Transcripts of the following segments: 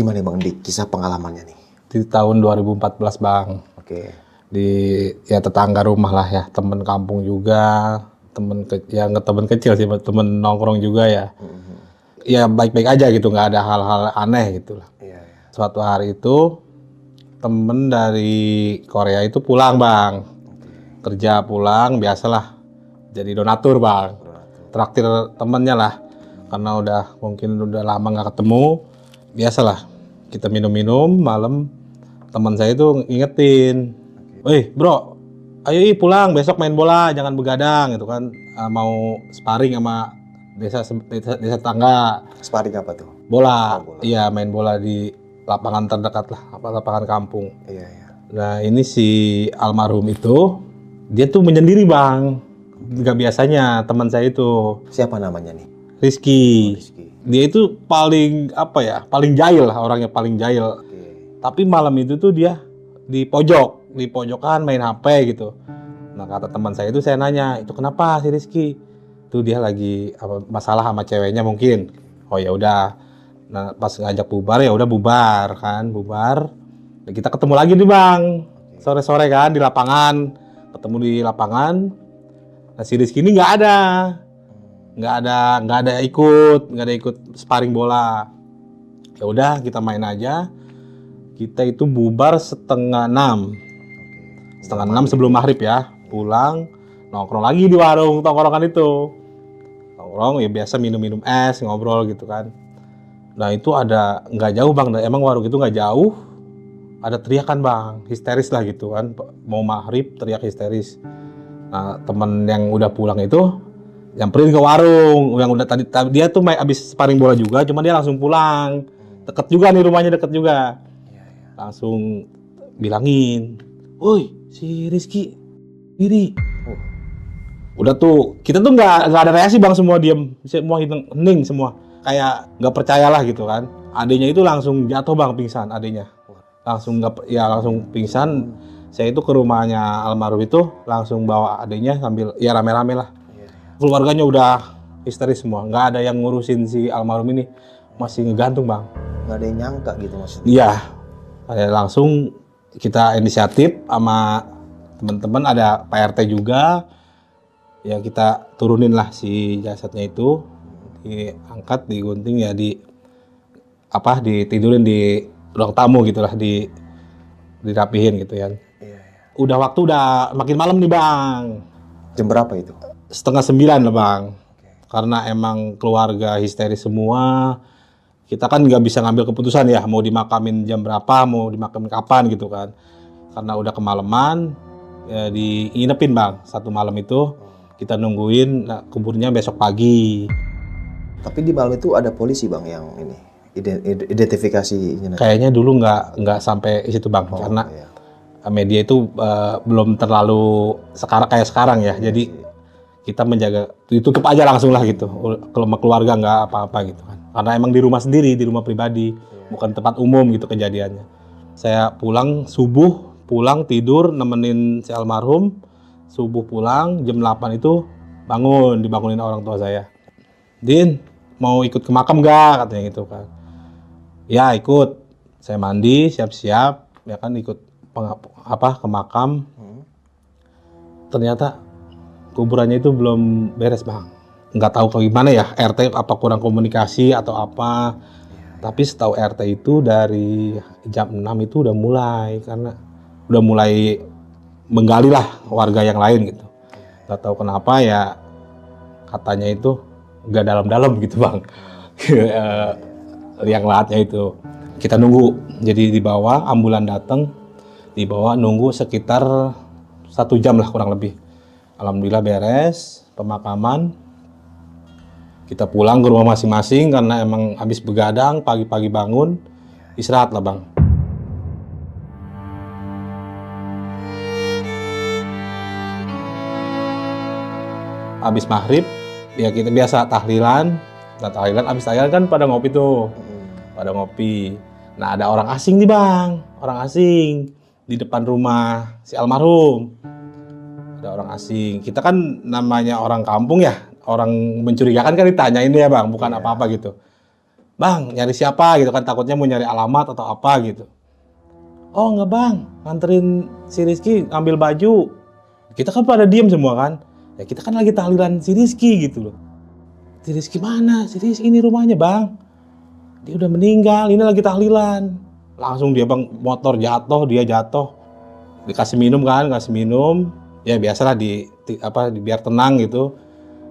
Gimana Bang di kisah pengalamannya nih? Di tahun 2014 Bang. Oke. Di tetangga rumah lah ya, temen kampung juga, nggak temen kecil sih, temen nongkrong juga ya. Ya baik-baik aja gitu, nggak ada hal-hal aneh gitu lah. Iya. Suatu hari itu temen dari Korea itu pulang Bang, kerja pulang biasalah, jadi donatur Bang, traktir temennya lah, karena mungkin udah lama nggak ketemu, biasalah kita minum-minum malam. Teman saya itu ngingetin, "Woi bro, ayo pulang besok main bola, jangan begadang," gitu kan. Mau sparring sama desa tangga. Sparring apa tuh? Bola. Oh, bola. Iya, main bola di lapangan terdekat lah, lapangan kampung. Iya. Nah ini si almarhum itu, dia tuh menyendiri Bang, nggak biasanya teman saya itu. Siapa namanya nih? Rizky. Rizky. Dia itu paling paling jahil lah, orangnya paling jahil. Oke. Tapi malam itu tuh dia di pojokan main HP gitu. Nah kata teman saya itu, saya nanya, itu kenapa si Rizky? Itu dia lagi masalah sama ceweknya mungkin. Oh ya udah. Nah pas ngajak bubar ya udah bubar kan, bubar. Dan kita ketemu lagi nih Bang, sore-sore kan di lapangan, ketemu di lapangan. Nah si Rizky ini nggak ada ikut sparring bola. Ya udah kita main aja. Kita itu bubar setengah 6 sebelum maghrib ya, pulang nongkrong lagi di warung tongkrongan itu. Nongkrong ya biasa minum-minum es, ngobrol gitu kan. Nah itu ada nggak jauh Bang, emang warung itu nggak jauh, ada teriakan Bang, histeris lah gitu kan, mau maghrib teriak histeris. Nah temen yang udah pulang itu nyamperin ke warung, yang udah tadi dia tuh abis sparring bola juga, cuma dia langsung pulang, deket juga nih rumahnya, deket juga. Langsung bilangin, "Woi si Rizky diri." Udah tuh kita tuh nggak ada reaksi Bang, semua diem, semua hening semua, kayak nggak percayalah gitu kan. Adenya itu langsung jatuh Bang, pingsan adenya, langsung pingsan. Saya itu ke rumahnya almarhum itu langsung bawa adenya sambil ya rame-rame lah. Keluarganya udah histeris semua, nggak ada yang ngurusin si almarhum ini, masih ngegantung Bang. Nggak ada yang nyangka gitu maksudnya? Iya. Langsung kita inisiatif sama teman-teman, ada Pak RT juga, ya kita turunin lah si jasadnya itu, diangkat, digunting ya, ditidurin di ruang tamu gitulah, dirapihin gitu ya. Udah waktu udah makin malam nih Bang. Jam berapa itu? 8:30 lah Bang. Karena emang keluarga histeris semua. Kita kan nggak bisa ngambil keputusan ya, mau dimakamin jam berapa, mau dimakamin kapan gitu kan. Karena udah kemalaman, ya diinepin Bang, satu malam itu. Kita nungguin kuburnya besok pagi. Tapi di malam itu ada polisi Bang yang ini, identifikasi. Kayaknya dulu nggak sampai situ Bang, karena media itu belum terlalu kayak sekarang ya. Jadi kita menjaga, ditutup aja langsung lah gitu, kalau keluarga nggak apa-apa gitu kan. Karena emang di rumah sendiri, di rumah pribadi, bukan tempat umum gitu kejadiannya. Saya subuh pulang tidur nemenin si almarhum, subuh pulang jam 8 itu dibangunin orang tua saya. "Din, mau ikut ke makam nggak?" katanya gitu kan. Ya ikut. Saya mandi, siap-siap, ya kan ikut ke makam. Ternyata kuburannya itu belum beres Bang. Nggak tahu gimana ya, RT apa kurang komunikasi atau apa. Tapi setahu RT itu dari jam 6 itu udah mulai menggali lah warga yang lain gitu. Nggak tahu kenapa ya, katanya itu nggak dalam-dalam gitu Bang. Liang lahatnya itu. Kita nunggu, jadi dibawa, ambulan datang, dibawa nunggu sekitar 1 jam lah kurang lebih. Alhamdulillah beres pemakaman. Kita pulang ke rumah masing-masing karena emang habis begadang, pagi-pagi bangun, istirahat lah Bang. Habis maghrib, ya kita biasa tahlilan. Nah tahlilan, habis tahlilan kan pada ngopi tuh. Pada ngopi. Nah ada orang asing nih Bang, orang asing di depan rumah si almarhum. Ada orang asing. Kita kan namanya orang kampung ya, orang mencurigakan kan ditanyain ya Bang, bukan apa-apa gitu. Bang, nyari siapa gitu kan, takutnya mau nyari alamat atau apa gitu. Oh enggak bang, nganterin si Rizky ambil baju. Kita kan pada diem semua kan. Ya kita kan lagi tahlilan si Rizky gitu loh. Si Rizky mana? Si Rizky ini rumahnya bang. Dia udah meninggal, ini lagi tahlilan. Langsung dia bang, motor jatuh, dia jatuh. Dikasih minum kan, kasih minum. Ya biasalah biar tenang gitu.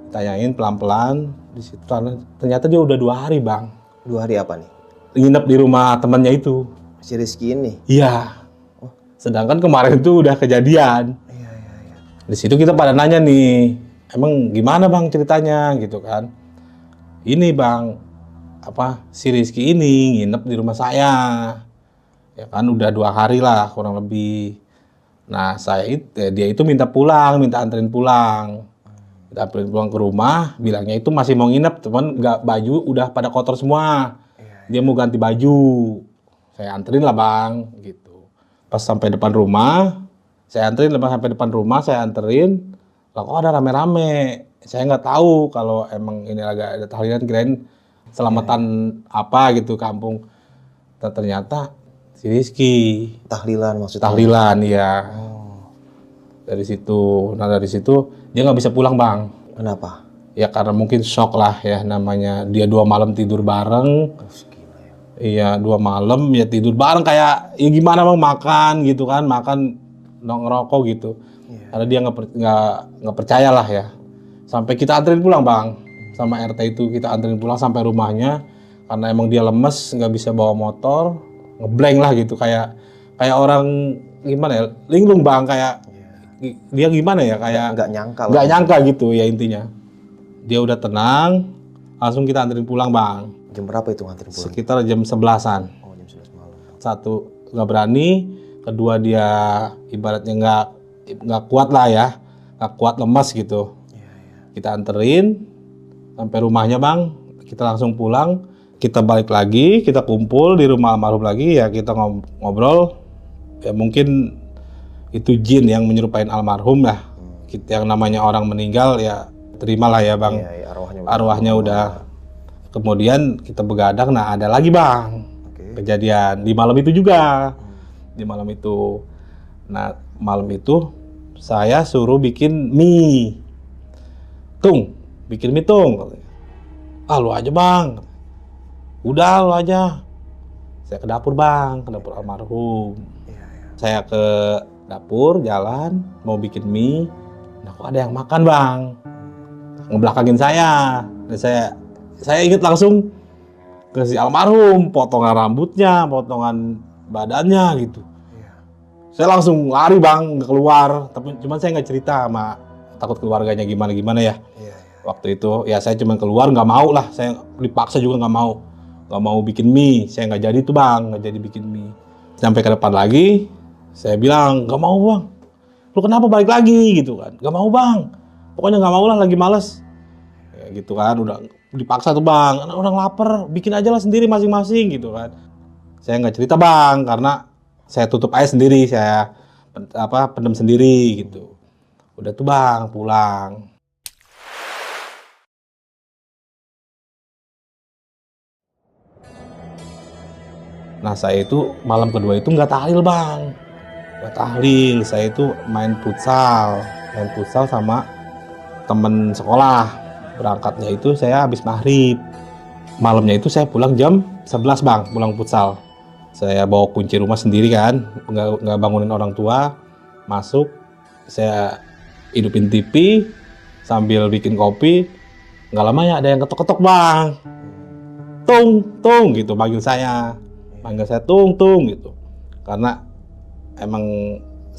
Tanyain pelan-pelan. Di situ ternyata dia udah 2 hari bang. 2 hari apa nih? Nginep di rumah temannya itu. Si Rizky ini? Iya. Sedangkan kemarin itu udah kejadian. Iya. Di situ kita pada nanya nih, emang gimana bang ceritanya gitu kan? Ini bang, si Rizky ini nginep di rumah saya. Ya kan udah 2 hari lah kurang lebih. Nah dia itu minta anterin pulang. Minta anterin pulang ke rumah, bilangnya itu masih mau nginep, cuman baju udah pada kotor semua. Dia mau ganti baju. Saya anterin lah bang, gitu. Pas sampai depan rumah, saya anterin. Lah kok ada rame-rame. Saya nggak tahu kalau emang ini agak ada tahlilan, kirain selamatan apa gitu kampung. Dan ternyata si Rizky. Tahlilan maksudnya? Tahlilan, iya. Dari situ dia nggak bisa pulang bang. Kenapa? Ya karena mungkin shock lah ya, namanya dia 2 malam tidur bareng. Iya 2 malam ya tidur bareng, kayak ya gimana bang, makan gitu kan, ngerokok gitu. Karena dia nggak percaya lah ya. Sampai kita anterin pulang bang, sama RT itu kita anterin pulang sampai rumahnya. Karena emang dia lemes, nggak bisa bawa motor, ngeblank lah gitu, kayak orang gimana ya, linglung bang, kayak dia gimana ya, kayak nggak nyangka gitu ya intinya. Dia udah tenang, langsung kita anterin pulang bang. Jam berapa itu nganterin pulang? Sekitar jam 11-an. Oh, jam 11 malam. 1, nggak berani. 2, dia ibaratnya nggak kuat lah ya, nggak kuat, lemas gitu. Kita anterin sampai rumahnya bang, kita langsung pulang. Kita balik lagi, kita kumpul di rumah almarhum lagi ya, kita ngobrol. Ya mungkin itu jin yang menyerupain almarhum lah. Yang namanya orang meninggal ya terimalah ya bang. Iya, arwahnya udah. Kemudian kita begadang, nah ada lagi bang kejadian di malam itu juga. Di malam itu, nah malam itu saya suruh bikin mie. Bikin mie tung. Ah lu aja bang. Udah lu aja. Saya ke dapur bang, ke dapur almarhum. Saya ke dapur, jalan, mau bikin mie. Nah kok ada yang makan bang. Ngebelakangin saya. Dan saya ingat langsung ke si almarhum, potongan rambutnya, potongan badannya gitu. Saya langsung lari bang, keluar. Tapi cuman saya nggak cerita sama, takut keluarganya gimana ya. Waktu itu ya saya cuma keluar, nggak mau lah. Saya dipaksa juga nggak mau bikin mie. Saya nggak jadi tuh bang, nggak jadi bikin mie. Sampai ke depan lagi, saya bilang nggak mau bang. Lu kenapa balik lagi gitu kan? Nggak mau bang. Pokoknya nggak mau lah, lagi males. Ya, gitu kan, udah dipaksa tuh bang, orang lapar, bikin aja lah sendiri masing-masing gitu kan. Saya nggak cerita bang, karena saya tutup aja sendiri, saya pendem sendiri gitu. Udah tuh bang, pulang. Nah saya itu malam kedua itu nggak tahlil bang, nggak tahlil. Saya itu main futsal sama temen sekolah. Berangkatnya itu saya habis maghrib. Malamnya itu saya pulang jam 11 bang, pulang futsal. Saya bawa kunci rumah sendiri kan, nggak bangunin orang tua. Masuk, saya hidupin TV sambil bikin kopi. Nggak lama ya ada yang ketok-ketok bang. Tung gitu panggil saya tung gitu. Karena emang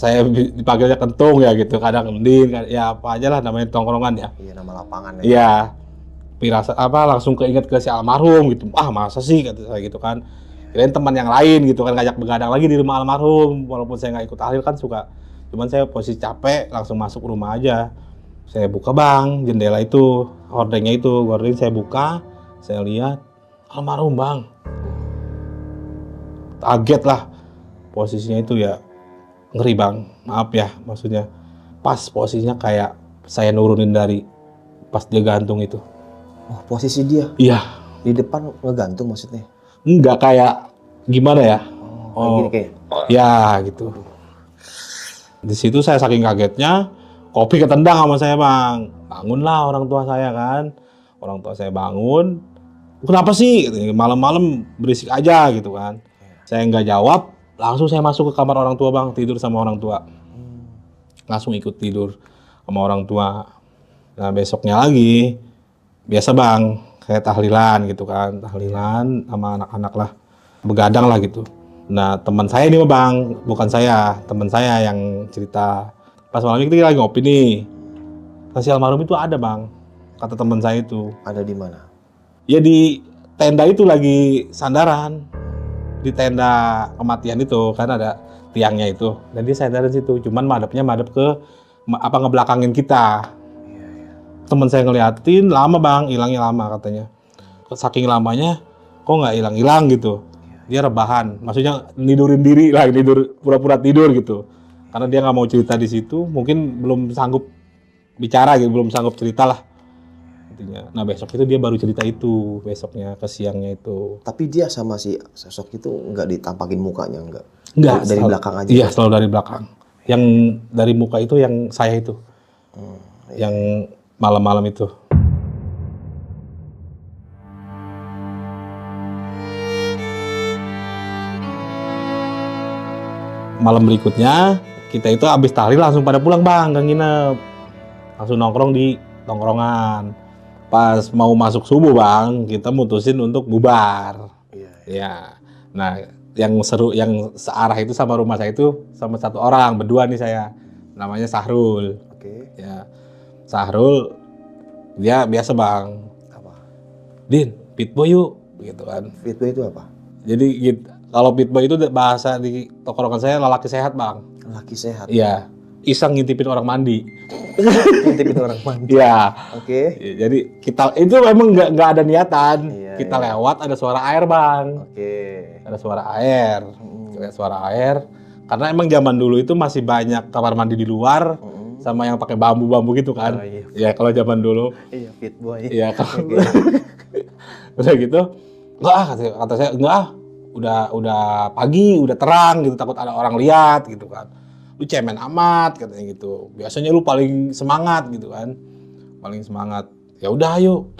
saya dipanggilnya kentung ya gitu, kadang Ndin, ya apa aja lah namanya tongkrongan ya. Iya, nama lapangan ya. Iya. Pirasa langsung keinget ke si almarhum gitu. Ah masa sih kata saya gitu kan. Kirain teman yang lain gitu kan, ngajak begadang lagi di rumah almarhum. Walaupun saya nggak ikut tahlil kan suka. Cuman saya posisi capek, langsung masuk rumah aja. Saya buka bang, jendela itu, hordeng saya buka, saya lihat almarhum bang. Kaget lah. Posisinya itu ya ngeri bang, maaf ya maksudnya. Pas posisinya kayak saya nurunin dari pas dia gantung itu. Oh, posisi dia? Iya, Di depan ngegantung maksudnya? Enggak kayak gimana ya? Kayak gini kayak. Ya gitu. Di situ saya saking kagetnya, kopi ketendang sama saya bang. Bangunlah orang tua saya kan. Orang tua saya bangun. Kenapa sih? Malam-malam berisik aja gitu kan. Saya nggak jawab, langsung saya masuk ke kamar orang tua bang. Tidur sama orang tua. Langsung ikut tidur sama orang tua. Nah besoknya lagi, biasa bang, kayak tahlilan gitu kan. Tahlilan sama anak-anak lah. Begadang lah gitu. Nah teman saya ini bang, bukan saya, teman saya yang cerita. Pas malam itu kita lagi ngopi nih, si almarhum itu ada bang, kata teman saya itu. Ada di mana? Ya di tenda itu lagi sandaran, di tenda kematian itu kan ada tiangnya itu, dan dia sandaran situ. Cuman madep ke ngebelakangin kita. Teman saya ngeliatin, lama bang, hilangnya lama katanya. Saking lamanya, kok nggak hilang-hilang gitu. Dia rebahan, maksudnya nidurin diri lah, pura-pura tidur gitu. Karena dia nggak mau cerita di situ, mungkin belum sanggup bicara gitu, belum sanggup cerita lah. Intinya. Nah besok itu dia baru cerita itu, besoknya ke siangnya itu. Tapi dia sama si sosok itu nggak ditampakin mukanya nggak? Enggak, Dari belakang aja? Iya, selalu dari belakang. Yang dari muka itu yang saya itu. Yang malam-malam itu. Malam berikutnya kita itu habis tahlil langsung pada pulang bang, gak nginep, langsung nongkrong di tongkrongan. Pas mau masuk subuh bang, kita mutusin untuk bubar. Ya, nah yang seru, yang searah itu sama rumah saya itu sama satu orang, berdua nih saya, namanya Sahrul. Ya, Sahrul dia biasa bang. Apa? Din, pitboy yuk, gitu kan. Pitboy itu apa? Jadi gitu. Kalau pitboy itu bahasa di tongkrongan saya lelaki sehat bang. Lelaki sehat? Iya. Iseng ngintipin orang mandi. Ngintipin orang mandi? Iya. Oke. Jadi kita, itu memang nggak ada niatan. Kita lewat ada suara air bang. Ada suara air. Ada suara air. Karena emang zaman dulu itu masih banyak kamar mandi di luar. Sama yang pakai bambu-bambu gitu kan. Ya kalau zaman dulu. Iya, pitboy. Iya kalau udah gitu. Enggak ah, kata saya, enggak ah. Udah pagi, udah terang gitu, takut ada orang lihat gitu kan. Lu cemen amat katanya gitu. Biasanya lu paling semangat gitu kan. Paling semangat. Ya udah ayo.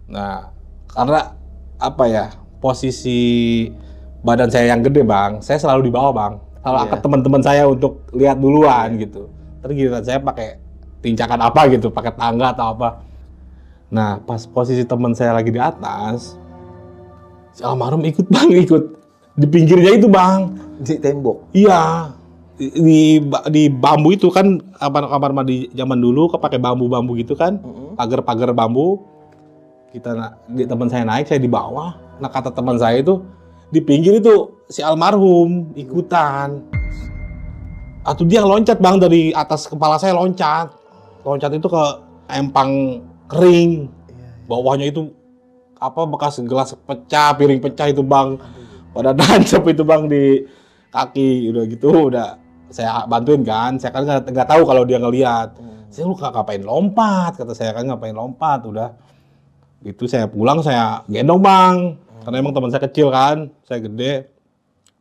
Nah, karena apa ya? Posisi badan saya yang gede, Bang. Saya selalu di bawah, Bang. Selalu angkat teman-teman saya untuk lihat duluan gitu. Terus giliran saya pakai tincakan apa gitu, pakai tangga atau apa. Nah, pas posisi teman saya lagi di atas, si almarhum ikut bang, ikut di pinggirnya itu bang, di tembok. Iya, di bambu itu kan kamar mandi zaman dulu pakai bambu gitu kan, pagar bambu. Teman saya naik, saya di bawah. Nah kata teman saya itu di pinggir itu si almarhum ikutan. Atau dia loncat bang dari atas kepala saya loncat itu ke empang kering, bawahnya itu apa bekas gelas pecah, piring pecah itu bang, pada nancep itu bang di kaki. Udah gitu udah saya bantuin kan, saya kan nggak tahu kalau dia ngelihat. Saya lu ngapain lompat, kata saya kan ngapain lompat. Udah itu saya pulang, saya gendong bang, karena emang teman saya kecil kan, saya gede,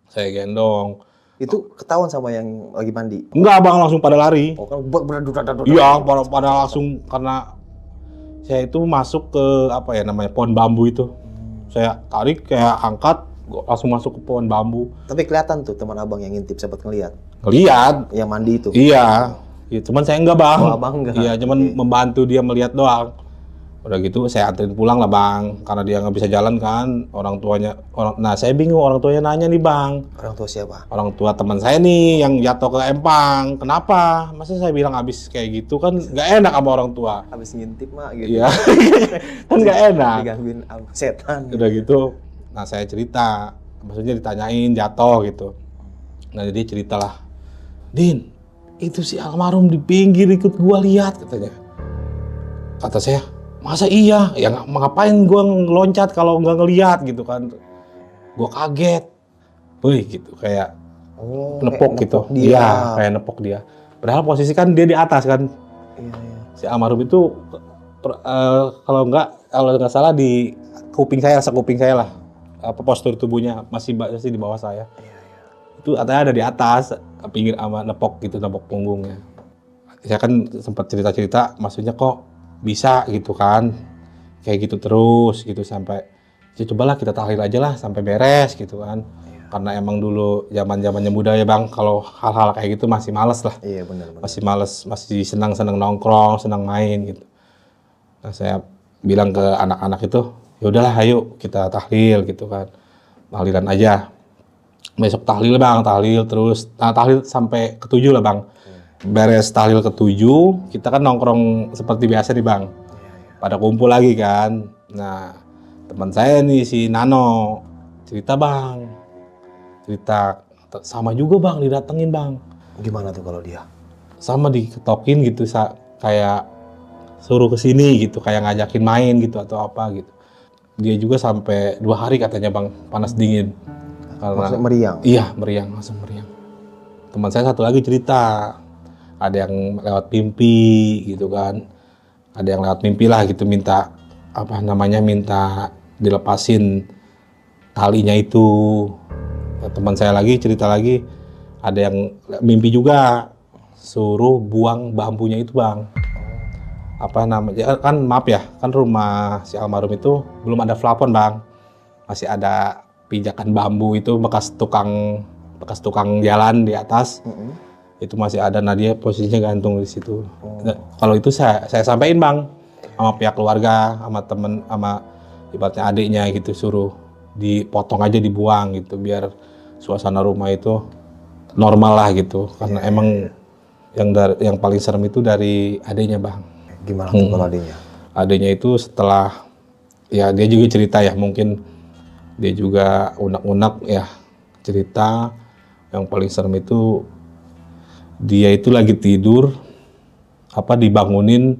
saya gendong. Itu ketahuan sama yang lagi mandi? Enggak bang, langsung pada lari. Oh kan iya pada langsung, karena saya itu masuk ke apa ya namanya pohon bambu itu. Saya tarik kayak angkat, langsung masuk ke pohon bambu. Tapi kelihatan tuh teman abang yang ngintip, sempat ngelihat. Ngelihat. Yang mandi itu. Iya. Ya, cuman saya enggak bang. Oh, abang enggak. Iya, cuman membantu dia melihat doang. Udah gitu saya anterin pulang lah bang, karena dia nggak bisa jalan kan, nah saya bingung, orang tuanya nanya nih bang. Orang tua siapa? Orang tua teman saya nih yang jatuh ke empang. Kenapa? Masa saya bilang habis kayak gitu kan nggak enak sama orang tua. Habis ngintip mah gitu. Iya, kan nggak enak. Digangguin setan. Udah gitu, nah saya cerita, maksudnya ditanyain jatuh gitu. Nah dia ceritalah, Din, itu si almarhum di pinggir ikut gua lihat katanya. Kata saya, masa iya? Ya ngapain gue ngeloncat kalau nggak ngelihat gitu kan? Gue kaget, wih gitu kayak nepok gitu. Iya, kayak nepok dia. Padahal posisi kan dia di atas kan. Si almarhum itu kalau nggak salah di kuping saya, sekuping saya lah. Apa postur tubuhnya masih di bawah saya. Itu katanya ada di atas, pinggir sama nepok gitu, nepok punggungnya. Saya kan sempat cerita-cerita, maksudnya kok bisa gitu kan, kayak gitu terus gitu sampai, ya cobalah kita tahlil aja lah sampai beres gitu kan. Karena emang dulu zaman-zamannya muda ya Bang, kalau hal-hal kayak gitu masih males lah. Iya benar. Masih males, masih senang-senang nongkrong, senang main gitu. Nah saya bilang ke anak-anak itu, ya udahlah ayo kita tahlil gitu kan, tahlilan aja. Besok tahlil Bang, tahlil terus, nah tahlil sampai ke-7 lah Bang. Beres tahlil ke-7, kita kan nongkrong seperti biasa nih Bang. Pada kumpul lagi kan. Nah teman saya nih si Nano cerita Bang, cerita sama juga Bang, didatengin Bang. Gimana tuh kalau dia? Sama diketokin gitu, kayak suruh kesini gitu, kayak ngajakin main gitu atau apa gitu. Dia juga sampai 2 hari katanya Bang, panas dingin. Karena, maksudnya meriang? Iya meriang, langsung meriang. Teman saya satu lagi cerita, ada yang lewat mimpi gitu kan, ada yang lewat mimpi lah gitu, minta apa namanya, minta dilepasin talinya itu. Teman saya lagi cerita lagi, ada yang mimpi juga suruh buang bambunya itu Bang. Apa namanya, kan maaf ya, kan rumah si almarhum itu belum ada plafon Bang, masih ada pijakan bambu itu bekas tukang jalan di atas. Itu masih ada. Nah dia posisinya gantung di situ. Nah, kalau itu saya sampaikan Bang sama pihak keluarga, sama temen, sama ibaratnya adiknya gitu, suruh dipotong aja, dibuang gitu, biar suasana rumah itu normal lah gitu. Karena emang yang paling serem itu dari adiknya Bang. Gimana tuh kalau adiknya? Adiknya itu setelah, ya dia juga cerita ya, mungkin dia juga unek-unek ya cerita, yang paling serem itu dia itu lagi tidur, apa dibangunin,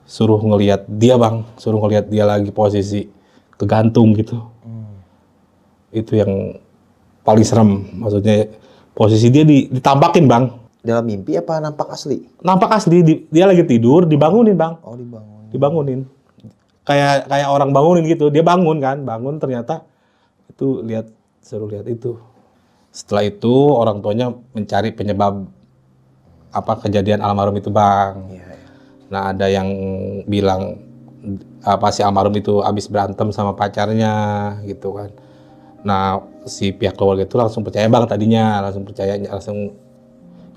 suruh ngelihat dia Bang, suruh ngelihat dia lagi posisi kegantung gitu. Itu yang paling serem, maksudnya posisi dia ditampakin Bang. Dalam mimpi apa nampak asli? Nampak asli, dia lagi tidur, dibangunin Bang. Oh dibangun. Dibangunin. Kayak orang bangunin gitu, dia bangun kan, bangun ternyata itu suruh lihat itu. Setelah itu orang tuanya mencari penyebab apa kejadian almarhum itu Bang. Nah ada yang bilang apa si almarhum itu habis berantem sama pacarnya gitu kan. Nah si pihak keluarga itu langsung percaya Bang tadinya, langsung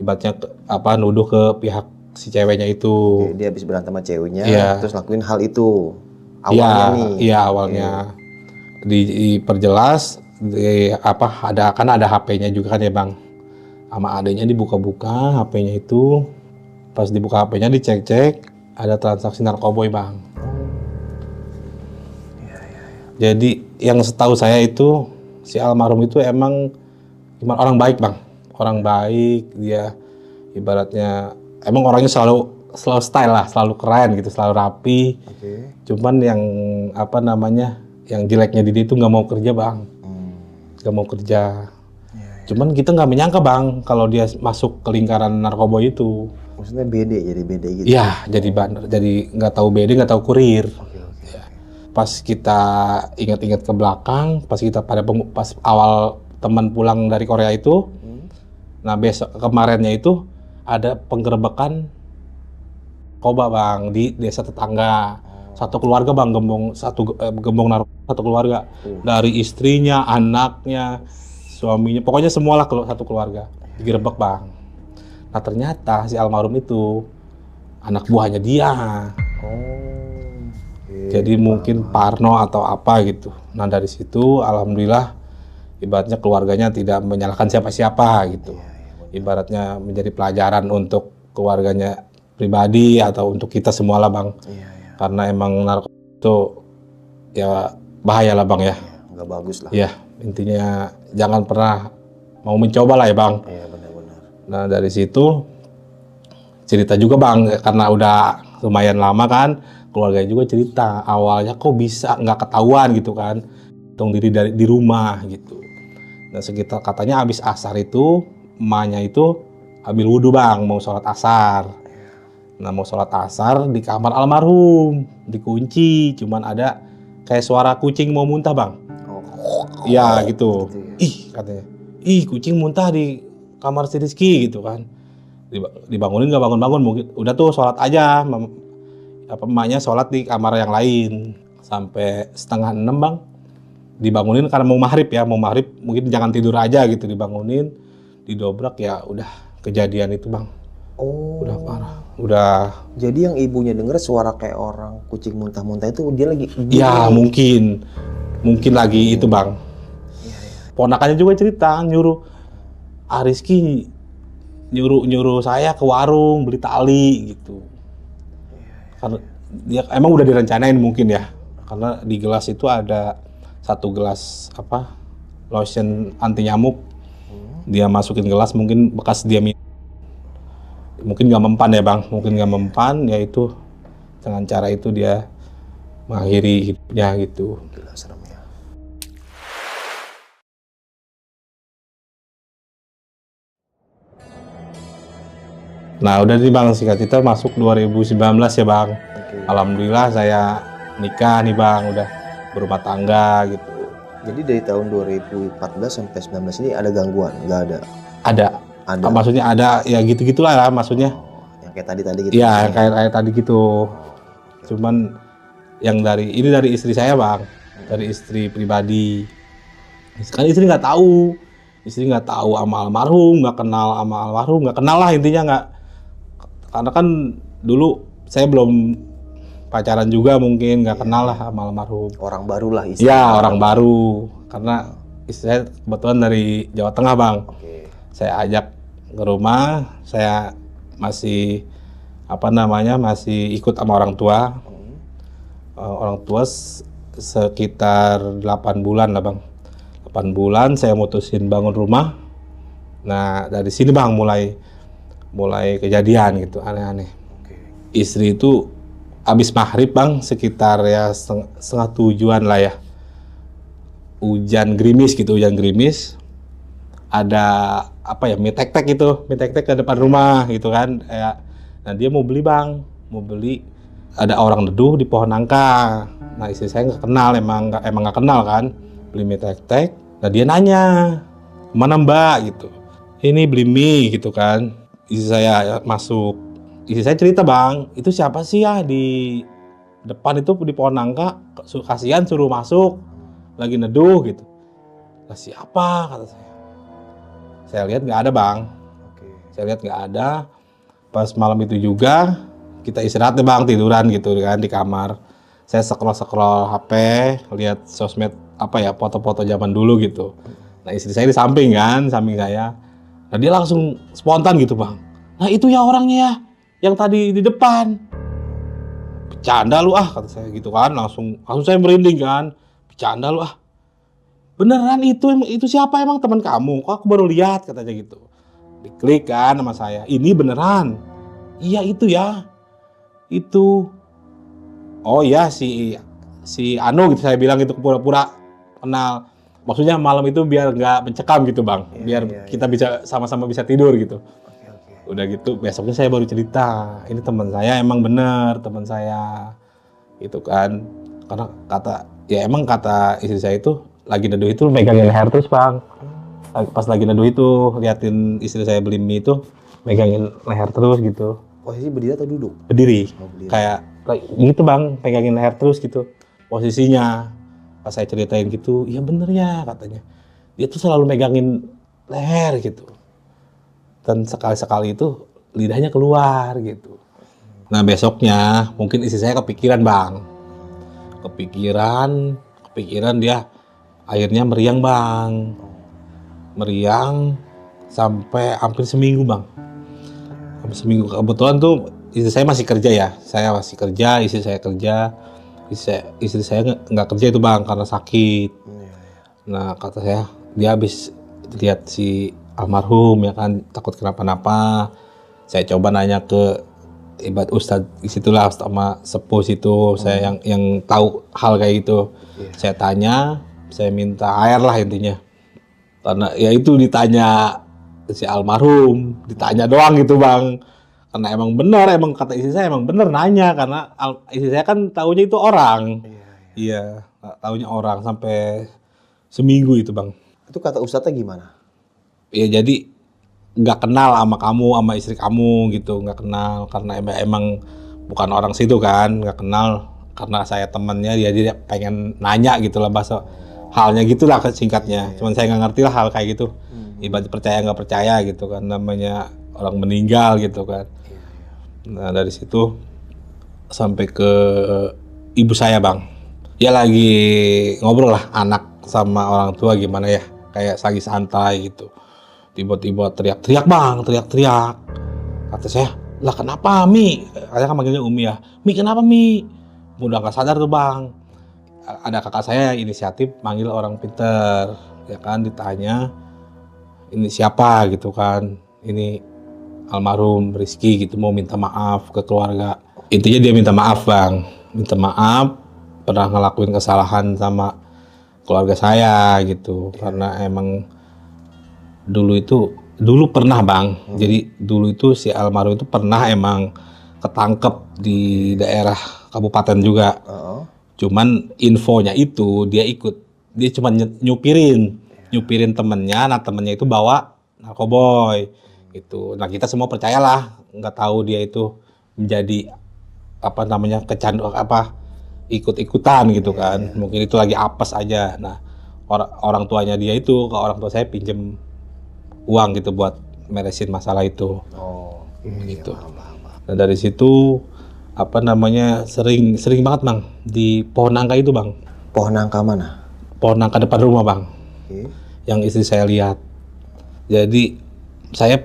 ibaratnya apa nuduh ke pihak si ceweknya itu. Oke, dia habis berantem sama ceweknya, terus lakuin hal itu. Awalnya Iya awalnya. Diperjelas ada HP-nya juga kan ya Bang. Sama adanya dibuka-buka HP-nya itu. Pas dibuka HP-nya dicek-cek, ada transaksi narkoboy Bang. Jadi yang setahu saya itu si almarhum itu emang orang baik Bang. Orang baik, dia ibaratnya emang orangnya selalu style lah, selalu keren gitu, selalu rapi. Cuman yang apa namanya, yang jeleknya dia itu nggak mau kerja Bang, nggak mau kerja. Cuman kita nggak menyangka Bang kalau dia masuk ke lingkaran narkoba itu. Maksudnya jadi beda gitu? Iya, jadi bandar, jadi nggak tahu BD, nggak tahu kurir. Ya. Pas kita ingat-ingat ke belakang, pas awal teman pulang dari Korea itu, nah besok kemarinnya itu ada penggerebekan narkoba Bang di desa tetangga. Satu keluarga Bang gembong narkoba, satu keluarga. Dari istrinya, anaknya, suaminya, pokoknya semualah satu keluarga digerebek Bang. Nah ternyata si almarhum itu anak buahnya dia. Jadi mungkin parno atau apa gitu. Nah dari situ alhamdulillah ibaratnya keluarganya tidak menyalahkan siapa-siapa gitu. Ibaratnya menjadi pelajaran untuk keluarganya pribadi atau untuk kita semua lah Bang. Karena emang narkoba itu ya bahaya lah Bang ya. Nggak bagus lah. Iya, intinya jangan pernah mau mencoba lah ya Bang. Iya benar-benar. Nah dari situ cerita juga Bang, karena udah lumayan lama kan, keluarganya juga cerita awalnya kok bisa nggak ketahuan gitu kan, hitung diri di rumah gitu. Nah sekitar katanya habis asar itu emaknya itu ambil wudhu Bang, mau sholat asar. Nah mau sholat asar di kamar almarhum, dikunci, cuman ada kayak suara kucing mau muntah bang. Iya gitu. Gitu ya. Ih katanya, ih kucing muntah di kamar si Rizky gitu kan. Dibangunin nggak bangun-bangun, mungkin udah tuh sholat aja. Emaknya sholat di kamar yang lain sampai 5:30 bang. Dibangunin karena mau maghrib ya, mau maghrib mungkin jangan tidur aja gitu, dibangunin, didobrak ya udah kejadian itu bang. Oh. Udah parah, udah. Jadi yang ibunya denger suara kayak orang kucing muntah-muntah itu dia lagi. Ya mungkin lagi itu bang. Ponakannya juga cerita nyuruh Rizky nyuruh saya ke warung beli tali gitu. Karena dia emang udah direncanain mungkin ya, karena di gelas itu ada 1 gelas lotion anti nyamuk. Dia masukin gelas, mungkin bekas dia minum. Mungkin nggak mempan ya bang, mungkin nggak mempan, ya itu dengan cara itu dia mengakhiri hidupnya gitu. Gila serem ya. Nah udah nih bang, singkat cerita masuk 2019 ya bang. Alhamdulillah saya nikah nih bang, udah berumah tangga gitu. Jadi dari tahun 2014 sampai 19 ini ada gangguan? Nggak ada? Ada. Maksudnya ada ya gitu-gitulah lah maksudnya. Yang kayak tadi gitu? Iya kayak tadi gitu. Cuman yang dari istri saya bang, dari istri pribadi. Kan istri nggak tahu sama almarhum, nggak kenal sama almarhum, nggak kenal lah intinya nggak. Karena kan dulu saya belum pacaran juga, mungkin nggak kenal lah sama almarhum. Orang baru lah istri. Iya orang baru, karena istri saya kebetulan dari Jawa Tengah bang. Saya ajak ke rumah, saya masih masih ikut sama orang tua. Orang tua sekitar 8 bulan lah bang. 8 bulan saya mutusin bangun rumah. Nah dari sini bang mulai kejadian gitu aneh-aneh. Istri itu abis maghrib bang, sekitar ya setengah 7-an lah ya. Hujan gerimis. Ada mie tek-tek ke depan rumah gitu kan. Nah dia mau beli ada orang neduh di pohon nangka. Nah istri saya nggak kenal, emang nggak kenal kan, beli mie tek-tek. Nah dia nanya, mana mbak gitu, ini beli mie gitu kan. Istri saya masuk, istri saya cerita bang, itu siapa sih ya di depan itu di pohon nangka, kasihan suruh masuk, lagi neduh gitu. Lah siapa kata saya. Saya lihat nggak ada bang. Saya lihat nggak ada. Pas malam itu juga kita istirahat deh bang, tiduran gitu kan di kamar. Saya scroll HP, lihat sosmed foto-foto zaman dulu gitu. Nah istri saya di samping saya. Nah dia langsung spontan gitu bang. Nah itu ya orangnya ya, yang tadi di depan. Bercanda lu kata saya gitu kan. Langsung saya merinding kan. Bercanda lu beneran itu siapa emang teman kamu? Kok aku baru lihat katanya gitu. Diklik kan sama saya. Ini beneran. Iya itu ya. Itu. Oh iya si Anu gitu saya bilang gitu, pura-pura kenal. Maksudnya malam itu biar nggak mencekam gitu bang. Biar kita bisa sama-sama bisa tidur gitu. Udah gitu besoknya saya baru cerita. Ini teman saya emang bener teman saya. Gitu kan. Karena kata istri saya itu lagi neduh itu megangin leher terus bang. Pas lagi neduh itu liatin istri saya beli mie itu megangin leher terus gitu. Posisi berdiri atau duduk? Berdiri. Kayak gitu bang, pegangin leher terus gitu posisinya. Pas saya ceritain gitu, iya bener ya katanya. Dia tuh selalu megangin leher gitu. Dan sekali-sekali itu lidahnya keluar gitu. Nah besoknya mungkin istri saya kepikiran bang. Kepikiran dia akhirnya meriang bang. Meriang sampai hampir seminggu bang. Hampir seminggu. Kebetulan tuh istri saya masih kerja ya. Saya masih kerja, istri saya kerja. Istri saya nggak kerja itu bang karena sakit. Nah kata saya, dia habis lihat si almarhum ya kan, takut kenapa-napa. Saya coba nanya ke ibarat ustadz disitulah sama sepuh situ. Saya yang tahu hal kayak gitu. Saya tanya, saya minta air lah intinya. Karena ya itu ditanya si almarhum, ditanya doang gitu bang. Karena emang bener, emang kata istri saya emang bener nanya, karena istri saya kan taunya itu orang. Iya. nggak taunya orang sampai seminggu itu bang. Itu kata ustadznya gimana? Ya jadi nggak kenal sama kamu, sama istri kamu gitu, nggak kenal karena emang bukan orang situ kan, nggak kenal karena saya temennya dia pengen nanya gitu lah bahasa halnya gitulah singkatnya. Cuman saya nggak ngerti lah hal kayak gitu. Ibarat percaya nggak percaya gitu kan, namanya orang meninggal gitu kan. Nah dari situ sampai ke ibu saya bang. Ya lagi ngobrol lah anak sama orang tua gimana ya, kayak lagi santai gitu. Tiba-tiba teriak-teriak bang, teriak-teriak. Kata saya, lah kenapa Mi? Saya kan manggilnya Umi ya. Mi kenapa Mi? Udah gak sadar tuh bang. Ada kakak saya yang inisiatif manggil orang pinter. Ya kan ditanya, ini siapa gitu kan. Ini almarhum Rizky gitu mau minta maaf ke keluarga. Intinya dia minta maaf bang. Minta maaf pernah ngelakuin kesalahan sama keluarga saya gitu. Karena emang dulu pernah bang, jadi dulu itu si almarhum itu pernah emang ketangkep di daerah kabupaten juga. Cuman infonya itu dia cuma nyupirin temennya, nah temennya itu bawa narkoboy gitu. Nah kita semua percayalah, nggak tahu dia itu menjadi apa namanya ikut-ikutan gitu kan. Mungkin itu lagi apes aja. Nah orang tuanya dia itu ke orang tua saya pinjem uang gitu buat meresin masalah itu. Gitu. Nah dari situ apa namanya sering banget bang di pohon nangka itu bang. Pohon nangka mana? Pohon nangka depan rumah bang. Yang istri saya lihat. Jadi saya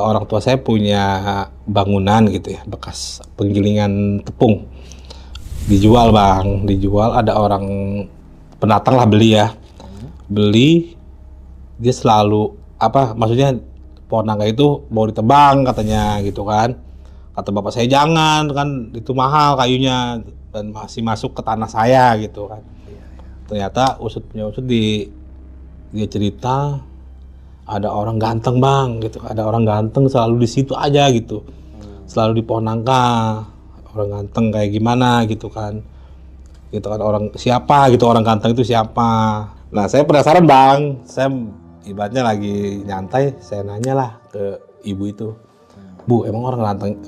orang tua saya punya bangunan gitu ya, bekas penggilingan tepung. Dijual bang, ada orang pendatang lah beli ya. Beli dia selalu maksudnya pohon nangka itu mau ditebang katanya gitu kan. Kata bapak saya jangan kan itu mahal kayunya dan masih masuk ke tanah saya gitu kan. Ternyata usut dia cerita ada orang ganteng bang gitu, ada orang ganteng selalu di situ aja gitu, selalu di pohon nangka. Orang ganteng kayak gimana gitu kan orang siapa gitu, orang ganteng itu siapa. Nah saya penasaran bang, saya ibaratnya lagi nyantai, saya nanya lah ke ibu itu, Bu emang orang ganteng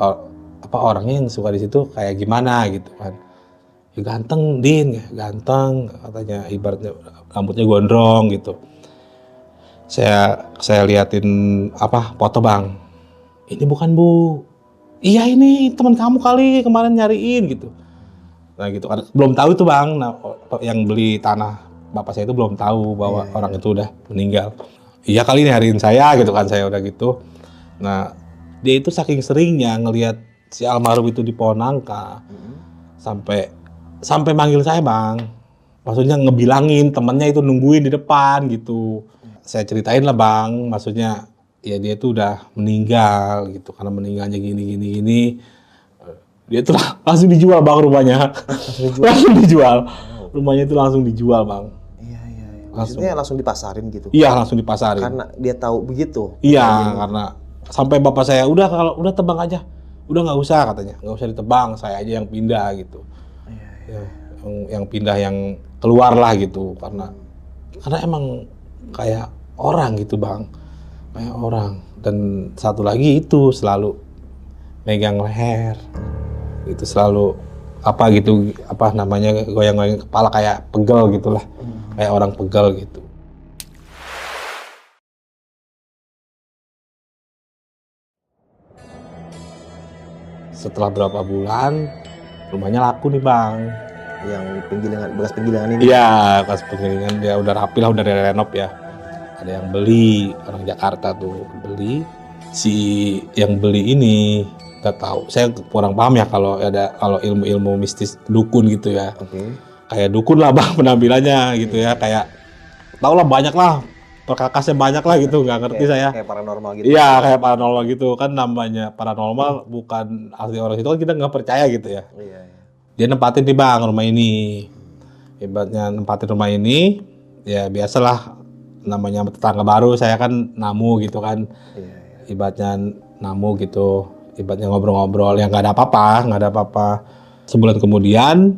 orangnya yang suka di situ kayak gimana gitu kan. Ya ganteng Din, ganteng katanya, ibaratnya rambutnya gondrong gitu. Saya liatin foto bang, ini bukan Bu, iya ini teman kamu kali kemarin nyariin gitu. Nah gitu kan belum tahu itu bang. Nah, yang beli tanah bapak saya itu belum tahu bahwa orang itu udah meninggal. Iya kali nyariin saya gitu kan, saya udah gitu. Nah dia itu saking seringnya ngelihat si almarhum itu di pohon nangka sampai manggil saya bang. Maksudnya ngebilangin temennya itu nungguin di depan gitu. Saya ceritain lah bang, maksudnya ya dia tuh udah meninggal gitu, karena meninggalnya gini. Dia tuh langsung dijual bang rumahnya. Langsung dijual. Rumahnya itu langsung dijual bang. Iya. Maksudnya langsung dipasarin gitu? Iya langsung dipasarin. Karena dia tahu begitu? Iya karena sampai bapak saya kalau udah tebang aja, udah nggak usah katanya, nggak usah ditebang, saya aja yang pindah gitu. Iya. Yang pindah yang keluar lah gitu, karena emang kayak orang gitu bang, kayak orang. Dan satu lagi itu selalu megang leher, itu selalu goyang-goyang kepala kayak pegel gitulah, kayak orang pegel gitu. Setelah berapa bulan rumahnya laku nih bang. Yang bekas penggilingan ini? Iya, bekas penggilingan, dia udah rapi lah, udah renov ya. Ada yang beli, orang Jakarta tuh beli. Si yang beli ini nggak tahu, saya kurang paham ya kalau ilmu mistis dukun gitu ya. Kayak dukun lah bang penampilannya gitu ya, kayak tau lah banyak lah perkakasnya banyak lah gitu, nggak ngerti saya. Kayak paranormal gitu. Iya kayak paranormal gitu kan, namanya paranormal bukan arti orang itu kan kita nggak percaya gitu ya. Iya. Dia nempatin nih bang rumah ini, ibaratnya nempatin rumah ini ya biasalah, namanya tetangga baru, saya kan namu gitu kan. Ibaratnya namu gitu, ibaratnya ngobrol-ngobrol yang nggak ada apa-apa. Sebulan kemudian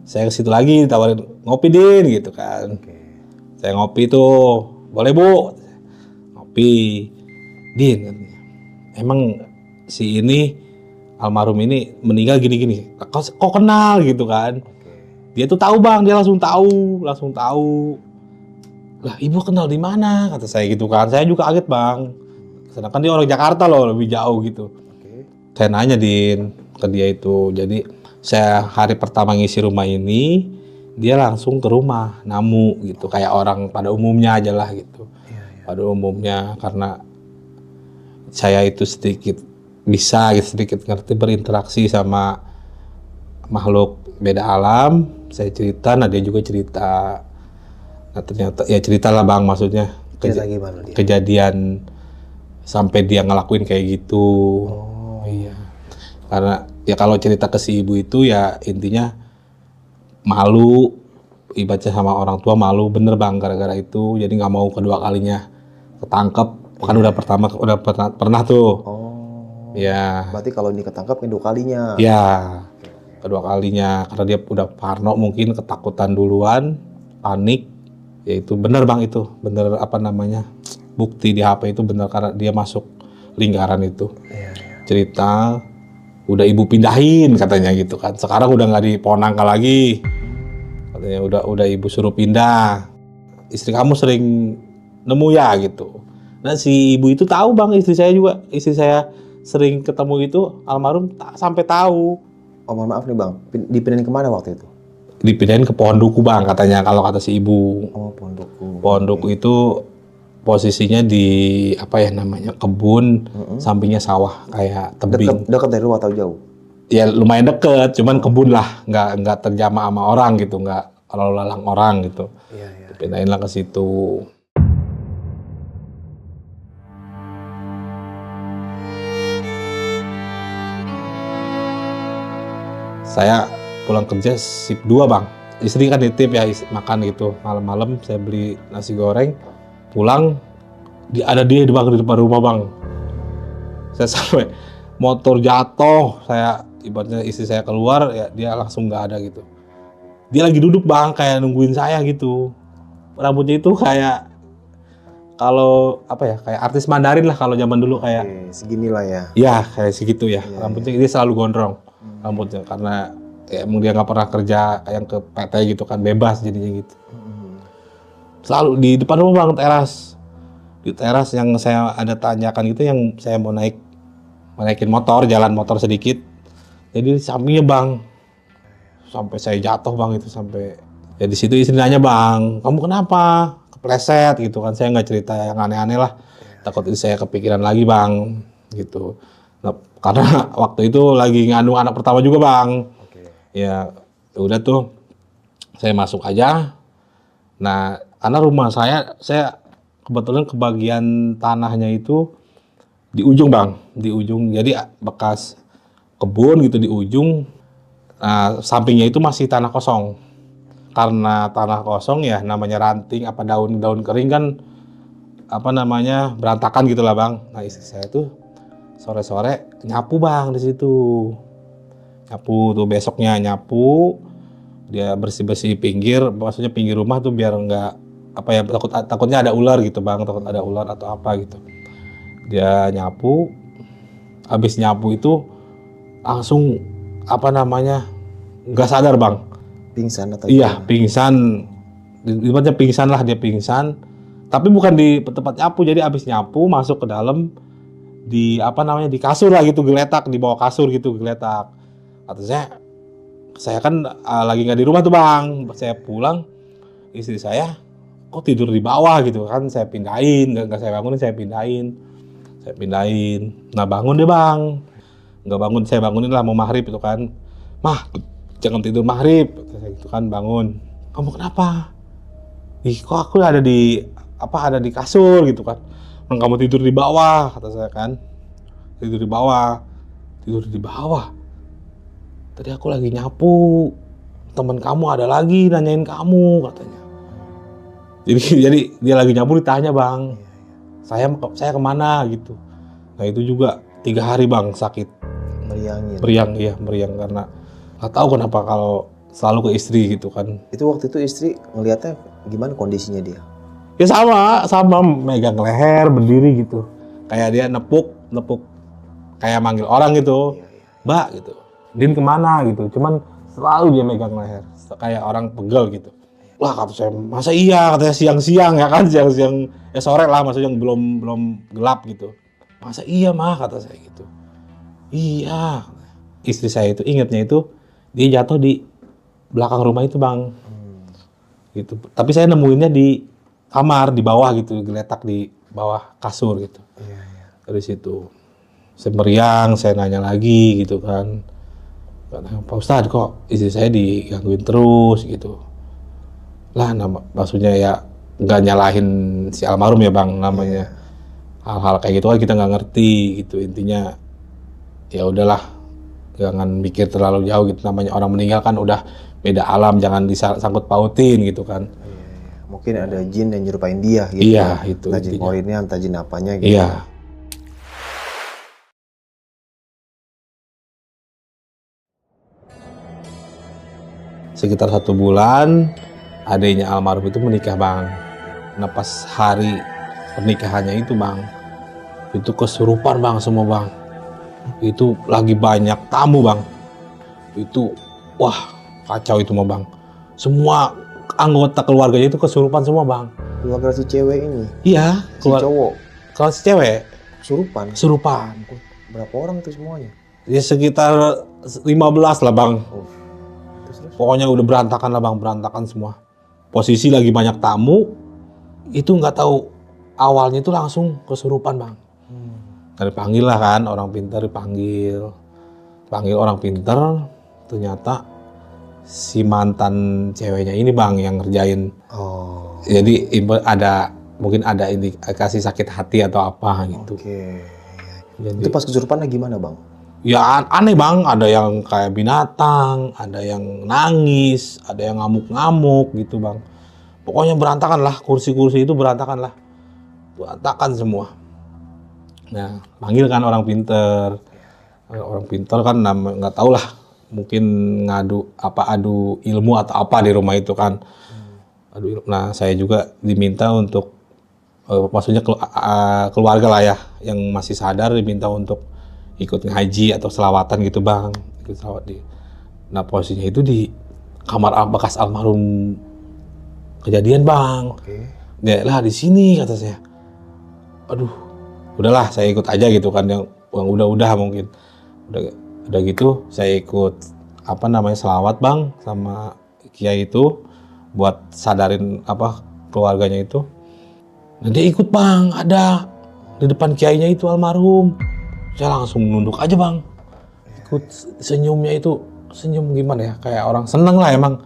Saya ke situ lagi ditawarin ngopi Din gitu kan. Oke. Saya ngopi tuh, boleh Bu? Ngopi. Din, katanya, emang si ini almarhum ini meninggal gini-gini. Kok kenal gitu kan? Oke. Dia tuh tahu Bang, dia langsung tahu. Lah ibu kenal di mana? Kata saya gitu kan. Saya juga kaget Bang. Sedangkan dia orang Jakarta loh, lebih jauh gitu. Oke. Saya nanya Din ke dia itu. Jadi saya hari pertama ngisi rumah ini, dia langsung ke rumah namu gitu, kayak orang pada umumnya aja lah gitu. Iya. Pada umumnya, karena saya itu sedikit bisa gitu, sedikit ngerti berinteraksi sama makhluk beda alam. Saya cerita, nah dia juga cerita. Nah ternyata ya ceritalah Bang, maksudnya Cerita gimana dia? kejadian sampai dia ngelakuin kayak gitu. Oh. Iya. Karena ya kalau cerita ke si ibu itu ya intinya malu, ibaratnya sama orang tua malu bener Bang gara-gara itu, jadi nggak mau kedua kalinya ketangkep. Kan udah pernah tuh. Oh. Ya. Berarti kalau ini ketangkap kedua kalinya. Ya. Kedua kalinya karena dia udah parno, mungkin ketakutan duluan, panik. Ya itu bener Bang, itu bener apa namanya, bukti di HP itu bener karena dia masuk lingkaran itu. Iya. Cerita udah ibu pindahin katanya gitu kan, sekarang udah nggak di Ponangka lagi katanya, udah ibu suruh pindah. Istri kamu sering nemu ya gitu. Nah si ibu itu tahu Bang, istri saya sering ketemu itu, almarhum sampai tahu. Oh mohon maaf nih Bang, dipindahin kemana waktu itu? Dipindahin ke Pohon Duku Bang katanya, kalau kata si ibu. Oh Pohon Duku. Pohon Duku itu posisinya di apa ya namanya, kebun, sampingnya sawah kayak tebing. Dekat dari rumah atau jauh? Ya lumayan deket, cuman kebun lah, nggak terjamah sama orang gitu, nggak lalu lalang orang gitu. Iya. Pindahin lah ke situ. Saya pulang kerja shift 2 Bang. Istri kan nitip ya makan gitu. Malam-malam saya beli nasi goreng, pulang ada dia di depan rumah Bang. Saya sampai motor jatuh, saya ibaratnya istri saya keluar ya dia langsung nggak ada gitu. Dia lagi duduk Bang, kayak nungguin saya gitu. Rambutnya itu kayak kalau apa ya, kayak artis Mandarin lah kalau zaman dulu kayak. Oke, seginilah ya. Ya kayak segitu ya. Rambutnya dia selalu gondrong rambutnya karena ya emang dia nggak pernah kerja yang ke PT gitu kan, bebas jadinya gitu. Selalu di depan rumah Bang, di teras yang saya ada tanyakan itu, yang saya mau naikin motor, jalan motor sedikit. Jadi di sampingnya Bang, sampai saya jatuh Bang, itu sampai ya di situ istri nanya Bang, kamu kenapa kepleset gitu kan. Saya nggak cerita yang aneh-aneh lah, takut saya kepikiran lagi Bang gitu. Nah, karena waktu itu lagi ngandung anak pertama juga Bang. Ya udah tuh saya masuk aja. Nah karena rumah saya kebetulan kebagian tanahnya itu di ujung Bang, di ujung, jadi bekas kebun gitu di ujung. Nah sampingnya itu masih tanah kosong. Karena tanah kosong ya namanya ranting apa daun-daun kering kan apa namanya berantakan gitu lah Bang. Nah istri saya tuh sore-sore nyapu Bang di situ. Nyapu tuh, besoknya nyapu, dia bersih-bersih pinggir, maksudnya pinggir rumah tuh biar nggak apa ya, takutnya ada ular gitu Bang, takut ada ular atau apa gitu. Dia nyapu, habis nyapu itu langsung apa namanya, nggak sadar Bang. Pingsan atau Iya, pingsan. Ibaratnya pingsan lah, dia pingsan. Tapi bukan di tempat nyapu, jadi habis nyapu masuk ke dalam di apa namanya, di kasur lah gitu, geletak di bawah kasur gitu, geletak. Kata saya kan lagi nggak di rumah tuh Bang. Saya pulang, istri saya kok tidur di bawah gitu kan. Saya pindahin, nggak saya bangunin, saya pindahin. Nah bangun deh Bang, nggak bangun, saya bangunin lah mau maghrib itu kan. Mah jangan tidur maghrib, saya gitu kan, bangun. Kamu kenapa? Ih kok aku ada di kasur gitu kan. Kamu tidur di bawah, kata saya kan. Tidur di bawah. Tadi aku lagi nyapu, teman kamu ada lagi nanyain kamu katanya. Jadi dia lagi nyapu ditanya Bang, saya kemana gitu. Nah itu juga 3 hari Bang sakit. meriang Meriang karena nggak tahu kenapa kalau selalu ke istri gitu kan. Itu waktu itu istri ngelihatnya gimana kondisinya dia? Ya sama megang leher berdiri gitu. Kayak dia nepuk kayak manggil orang gitu. Mbak gitu. Din kemana gitu. Cuman selalu dia megang leher. Kayak orang pegel gitu. Wah kata saya, masa iya katanya siang-siang ya kan. Siang-siang ya sore lah maksudnya yang belum gelap gitu. Masa iya mah kata saya gitu. Iya. Istri saya itu ingatnya itu dia jatuh di belakang rumah itu bang. Gitu. Tapi saya nemuinnya di kamar di bawah gitu, geletak di bawah kasur gitu. Dari situ saya meriang, saya nanya lagi gitu kan. Pak Ustadz kok istri saya digangguin terus gitu. Lah maksudnya ya nggak nyalahin si almarhum ya bang, namanya hal-hal kayak gitu kan kita nggak ngerti gitu. Intinya ya udahlah, jangan mikir terlalu jauh gitu, namanya orang meninggal kan udah beda alam, jangan disangkut pautin gitu kan. Mungkin ada jin yang nyerupain dia gitu. Iya, itu entah jin intinya. korinnya, entah jin apanya gitu. Iya. Sekitar 1 bulan adiknya almarhum itu menikah bang. Nah pas hari pernikahannya itu bang, itu kesurupan bang semua bang. Itu lagi banyak tamu bang. Itu wah kacau itu mah bang. Semua anggota keluarganya itu kesurupan semua bang. Keluarga si cewek ini, Iya, si cowok, kalau si cewek kesurupan. kesurupan. Berapa orang tuh semuanya? Ya sekitar 15 lah bang. Terus? Pokoknya udah berantakan lah bang, berantakan semua. Posisi lagi banyak tamu, itu nggak tahu awalnya itu langsung kesurupan bang. Dipanggil lah kan, orang pintar dipanggil. Panggil orang pintar, ternyata si mantan ceweknya ini bang yang ngerjain. Oh. Jadi mungkin ada indikasi sakit hati atau apa gitu. Oke. Jadi, Itu pas kesurupannya gimana bang? ya aneh bang, ada yang kayak binatang, ada yang nangis, ada yang ngamuk-ngamuk gitu bang. Pokoknya berantakan lah, kursi-kursi itu berantakan lah. Berantakan semua. Nah, panggil kan orang pinter. Orang pinter kan nggak tahu lah, mungkin adu ilmu atau apa di rumah itu kan. Nah, saya juga diminta untuk, maksudnya keluarga lah ya, yang masih sadar diminta untuk ikut ngaji atau selawatan gitu bang. Ikut selawat nah posisinya itu di kamar bekas almarhum kejadian bang. Oke. Ya lah di sini kata saya. Aduh, udahlah saya ikut aja gitu kan, yang udah mungkin. Udah gitu saya ikut selawat bang sama kiai itu buat sadarin keluarganya itu. Nah dia ikut bang, ada di depan kiainya itu almarhum. Saya langsung nunduk aja bang. Ikut senyumnya itu, senyum gimana ya, kayak orang seneng lah emang.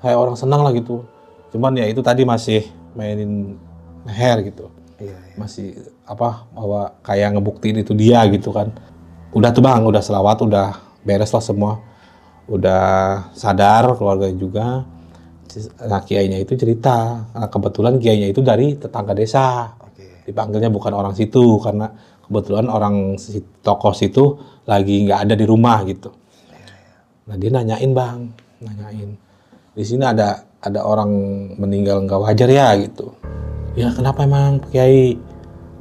Kayak orang seneng lah gitu. Cuman ya itu tadi masih mainin leher gitu. Masih bahwa kayak ngebuktiin itu dia gitu kan. Udah tuh bang, udah selawat, udah beres lah semua. Udah sadar keluarga juga. Nah kiainya itu cerita, nah, kebetulan kiainya itu dari tetangga desa. Dipanggilnya bukan orang situ karena kebetulan orang tokoh situ lagi nggak ada di rumah gitu. Nah dia nanyain bang, di sini ada orang meninggal nggak wajar ya gitu. Ya kenapa emang kiai?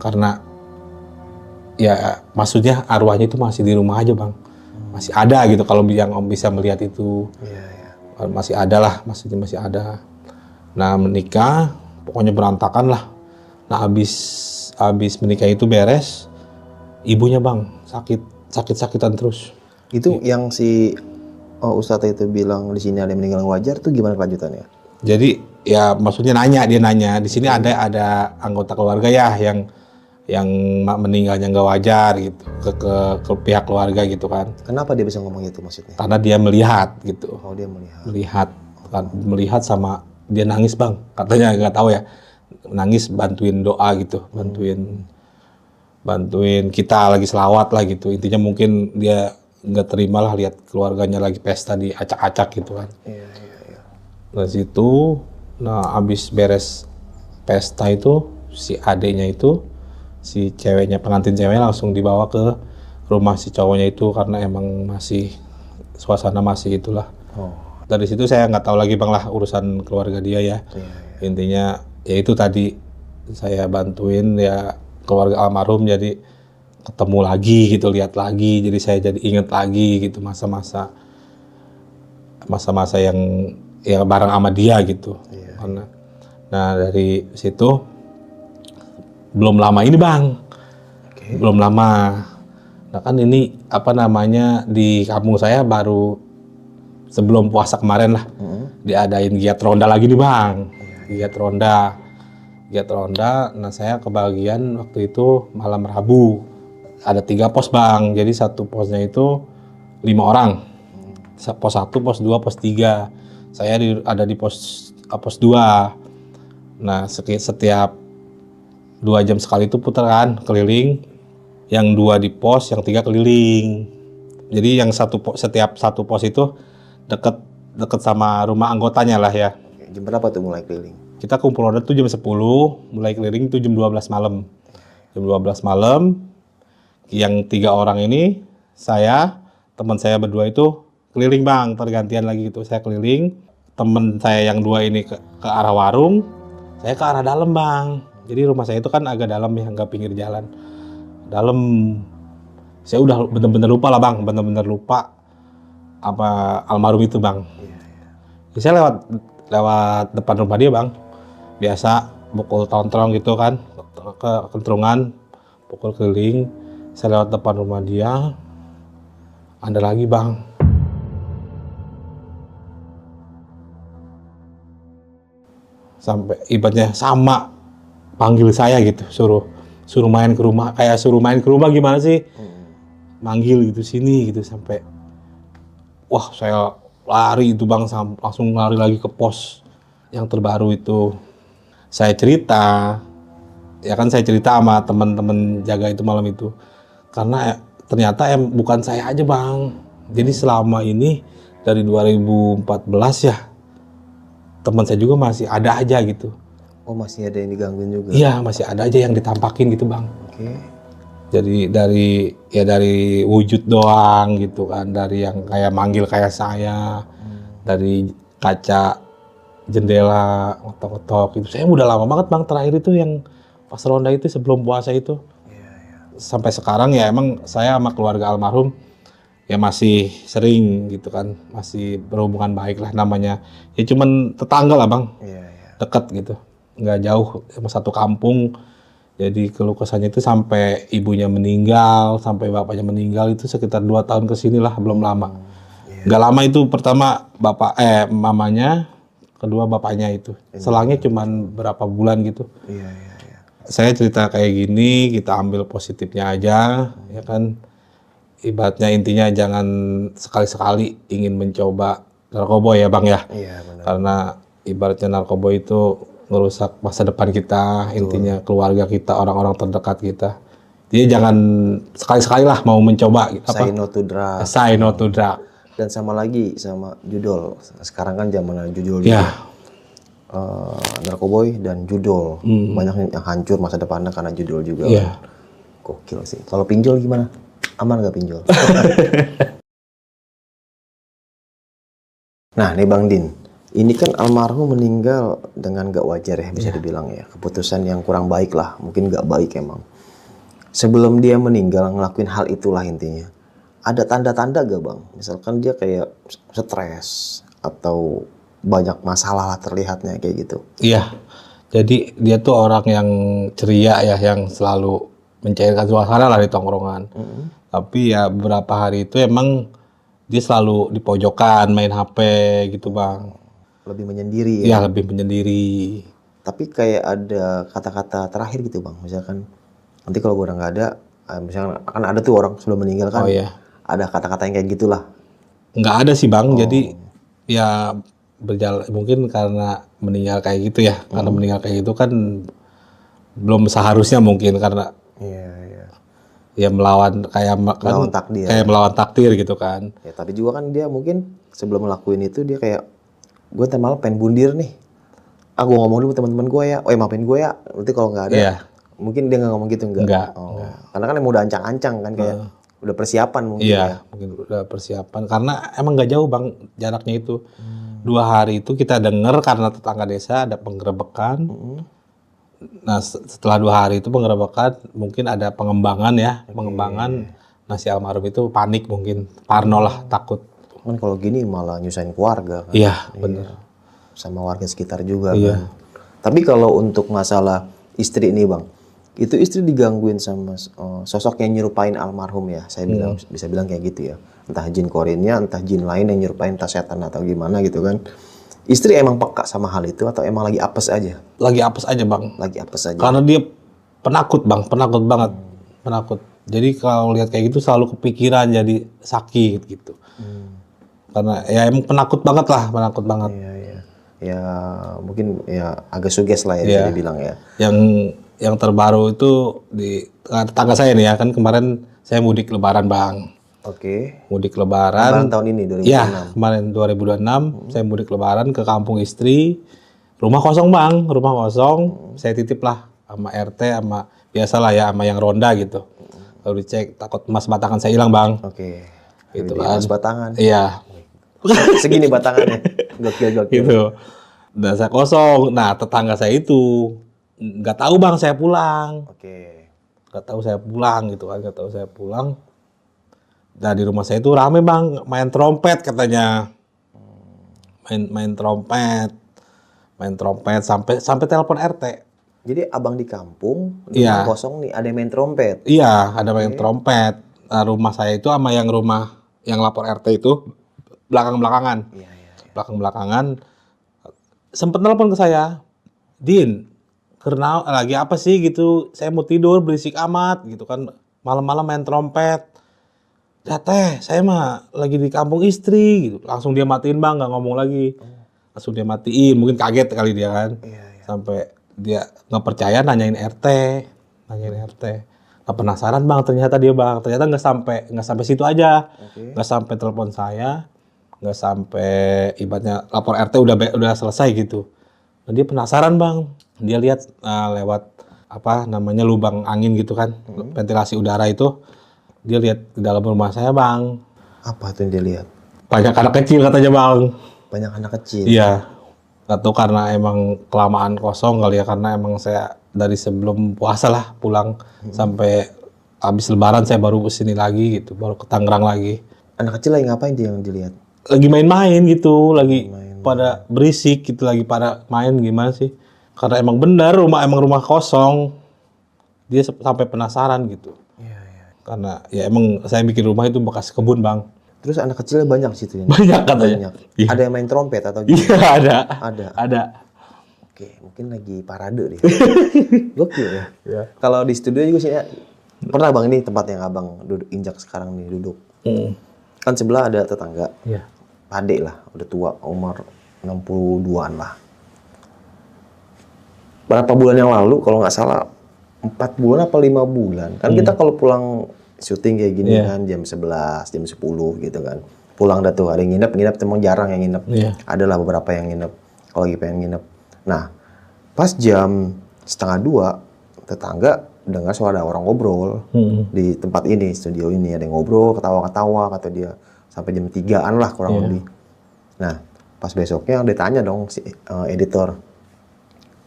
Karena ya maksudnya arwahnya itu masih di rumah aja bang, masih ada gitu. Kalau yang om bisa melihat itu masih ada lah, maksudnya masih ada. Nah menikah pokoknya berantakan lah. Nah habis menikah itu beres, ibunya bang sakitan terus. Itu yang si Ustadz itu bilang di sini ada yang meninggal wajar tuh gimana kelanjutannya? Jadi ya maksudnya dia nanya di sini ada anggota keluarga ya yang meninggalnya nggak wajar gitu ke pihak keluarga gitu kan. Kenapa dia bisa ngomong itu maksudnya? Karena dia melihat gitu. Oh dia melihat. Melihat sama dia nangis bang, katanya nggak tahu ya, nangis bantuin doa gitu, bantuin kita lagi selawat lah gitu. Intinya mungkin dia nggak terima lah lihat keluarganya lagi pesta di acak-acak gitu kan. Dari situ, nah abis beres pesta itu si adeknya itu, si ceweknya, pengantin ceweknya langsung dibawa ke rumah si cowoknya itu karena emang masih suasana masih itulah. dari situ saya nggak tahu lagi bang lah urusan keluarga dia ya. Intinya ya itu tadi saya bantuin ya keluarga almarhum, jadi ketemu lagi gitu, lihat lagi, jadi saya jadi inget lagi gitu masa-masa yang ya bareng sama dia gitu. Karena nah dari situ belum lama ini bang, belum lama. Nah kan ini apa namanya di kampung saya baru sebelum puasa kemarin lah diadain giat ronda lagi nih bang, giat ronda. Nah saya kebagian waktu itu malam Rabu ada 3 pos bang, jadi satu posnya itu 5 orang, pos 1, pos 2, pos 3. Saya ada di pos 2. Nah setiap 2 jam sekali itu putaran keliling, yang 2 di pos, yang 3 keliling. Jadi yang setiap satu pos itu deket sama rumah anggotanya lah ya. Jam berapa tuh mulai keliling? Kita kumpul order tuh jam 10, mulai keliling tuh jam 12 malam. Jam 12 malam, yang 3 orang ini, saya, teman saya berdua itu keliling bang, tergantian lagi gitu. Saya keliling, teman saya yang 2 ini ke arah warung, saya ke arah dalam bang. Jadi rumah saya itu kan agak dalam ya, nggak pinggir jalan. Dalam, saya udah bener-bener lupa lah bang, bener-bener lupa apa almarhum itu bang. Saya lewat depan rumah dia bang, biasa pukul tontrong gitu kan, ke kentrungan, pukul keliling. Saya lewat depan rumah dia, ada lagi bang. Sampai ibaratnya sama panggil saya gitu, suruh main ke rumah, kayak suruh main ke rumah gimana sih? Manggil gitu sini gitu, sampai wah saya lari itu bang, langsung lari lagi ke pos yang terbaru itu. Saya cerita, ya kan saya cerita sama teman-teman jaga itu malam itu. Karena ternyata bukan saya aja bang. Jadi selama ini dari 2014 ya, teman saya juga masih ada aja gitu. Oh masih ada yang digangguin juga? Iya masih ada aja yang ditampakin gitu bang. Oke. Jadi dari wujud doang gitu kan, dari yang kayak manggil kayak saya, dari kaca jendela ngetok-ngetok itu. Saya udah lama banget bang, terakhir itu yang pas ronda itu sebelum puasa itu. Sampai sekarang ya emang saya sama keluarga almarhum ya masih sering gitu kan, masih berhubungan baik lah, namanya ya cuman tetangga lah bang, deket gitu, nggak jauh, sama satu kampung. Jadi keluh kesahnya itu sampai ibunya meninggal, sampai bapaknya meninggal itu sekitar 2 tahun kesini lah, belum lama. Nggak lama itu, pertama mamanya, kedua bapaknya itu, selangnya cuman berapa bulan gitu. Saya cerita kayak gini, kita ambil positifnya aja, ya kan. Ibaratnya intinya jangan sekali-sekali ingin mencoba narkoba ya bang ya. Benar. Karena ibaratnya narkoba itu ngerusak masa depan kita, intinya keluarga kita, orang-orang terdekat kita. Jadi jangan sekali-sekali lah mau mencoba. Say no to drug. Say no to drug. Dan sama lagi, sama judul. Sekarang kan zaman judul Ya. Narkoboy dan judul. Banyak yang hancur masa depannya karena judul juga. Iya. Gokil sih. Kalau pinjol gimana? Aman nggak pinjol? Nah nih Bang Din, ini kan almarhum meninggal dengan gak wajar ya, bisa dibilang ya. Keputusan yang kurang baik lah, mungkin gak baik emang. Sebelum dia meninggal ngelakuin hal itulah intinya. Ada tanda-tanda gak bang? Misalkan dia kayak stres atau banyak masalah lah terlihatnya kayak gitu. Iya, jadi dia tuh orang yang ceria ya, yang selalu mencairkan suasana lah di tongkrongan. Tapi ya beberapa hari itu emang dia selalu di pojokan main HP gitu bang. Lebih menyendiri Ya ya? lebih menyendiri. Tapi kayak ada kata-kata terakhir gitu bang, misalkan nanti kalau gue udah nggak ada, misalkan kan ada tuh orang sebelum meninggal kan, ada kata-kata yang kayak gitulah. Nggak ada sih bang, jadi ya berjalan mungkin karena meninggal kayak gitu ya, karena meninggal kayak gitu kan belum seharusnya mungkin karena ya melawan takdir. Kayak melawan takdir gitu kan. Ya tapi juga kan dia mungkin sebelum ngelakuin itu dia kayak gue ntar malam pengen bundir nih. Gue ngomong dulu teman-teman gue ya. Maafin gue ya. Nanti kalau nggak ada, mungkin dia nggak ngomong gitu enggak. Karena kan emang udah ancang-ancang kan kayak udah persiapan mungkin. Iya, mungkin udah persiapan karena emang nggak jauh bang jaraknya itu. 2 hari itu kita dengar karena tetangga desa ada penggerebekan. Nah setelah 2 hari itu penggerebekan mungkin ada pengembangan ya, pengembangan. Nah si almarhum itu panik mungkin, parno lah, takut. Kan kalau gini malah nyusahin keluarga kan. Iya bener. Sama warga sekitar juga kan. Tapi kalau untuk masalah istri ini bang, itu istri digangguin sama sosok yang nyerupain almarhum ya, saya bilang bisa bilang kayak gitu ya. Entah jin korinnya, entah jin lain yang nyerupain, entah setan atau gimana gitu kan. Istri emang peka sama hal itu atau emang lagi apes aja? Lagi apes aja bang. Lagi apes aja. Karena dia penakut bang, penakut banget, penakut. Jadi kalau lihat kayak gitu selalu kepikiran jadi sakit gitu. Karena ya emang penakut banget lah, penakut banget. Iya, iya. Ya mungkin ya agak suges lah ya bisa dibilang ya. Yang terbaru itu di tetangga saya nih ya, kan kemarin saya mudik lebaran bang. Oke. Mudik lebaran. Tahun ini 2006. Iya, kemarin 2026 saya mudik lebaran ke kampung istri. Rumah kosong bang, rumah kosong. Saya titip lah sama RT, sama biasalah ya, sama yang ronda gitu. Lalu dicek, takut emas batangan saya hilang bang. Oke. Gitu Jadi kan. emas batangan. Iya. Segini batangannya. Gokil. Gitu. Dan saya kosong. Nah tetangga saya itu nggak tahu bang saya pulang. Oke. Nggak tahu saya pulang gitu kan. Nggak tahu saya pulang. Nah di rumah saya itu rame bang, main trompet katanya. Main trompet. Main trompet sampai telepon RT. Jadi abang di kampung, Iya. rumah kosong nih ada yang main trompet. Iya, ada main trompet. Nah, rumah saya itu sama yang rumah yang lapor RT itu belakang-belakangan. Iya. Belakang-belakangan. Sempet telepon ke saya, Din, karena lagi apa sih gitu? Saya mau tidur, berisik amat gitu kan. Malam-malam main trompet. Ya teh, saya mah lagi di kampung istri gitu. Langsung dia matiin bang, nggak ngomong lagi. Langsung dia matiin, mungkin kaget kali dia kan. Iya. Sampai dia nggak percaya nanyain RT. Nah, penasaran bang, ternyata nggak sampai situ aja. Oke. Nggak sampai telepon saya, nggak sampai ibaratnya lapor RT udah selesai gitu. Dan dia penasaran bang, dia lihat lewat apa namanya lubang angin gitu kan, ventilasi udara itu, dia lihat ke dalam rumah saya bang. Apa tuh yang dia lihat? Banyak anak kecil katanya bang. Banyak anak kecil. Iya, atau karena emang kelamaan kosong kali ya, karena emang saya dari sebelum puasa lah pulang sampai habis lebaran saya baru kesini lagi gitu, baru ke Tangerang lagi. Anak kecil lagi ngapain dia yang dilihat? Lagi main-main gitu, lagi pada berisik gitu, lagi pada main gimana sih? Karena emang benar emang rumah kosong, dia sampai penasaran gitu. Iya. Karena ya emang saya bikin rumah itu bekas kebun bang. Terus anak kecilnya banyak situ ya? Banyak katanya. Banyak. Iya. Ada yang main trompet atau Iya ada. Ada. Oke, mungkin lagi parade deh. Gokil ya. Iya. Kalau di studio juga sih ya, pernah bang ini tempat yang abang duduk injak sekarang nih duduk. Kan sebelah ada tetangga. Iya. Pade lah, udah tua, umur 62-an lah. Berapa bulan yang lalu, kalau nggak salah 4 bulan apa 5 bulan. Kan kita kalau pulang syuting kayak gini kan jam 11, jam 10 gitu kan. Pulang dah tuh, ada yang nginep emang jarang yang nginep. Iya. Adalah beberapa yang nginep, kalau lagi pengen nginep. Nah, pas jam 1:30, tetangga dengar suara orang ngobrol di tempat ini, studio ini. Ada yang ngobrol, ketawa-ketawa, kata dia. Sampai jam 3-an lah kurang lebih. Nah, pas besoknya ditanya dong si editor.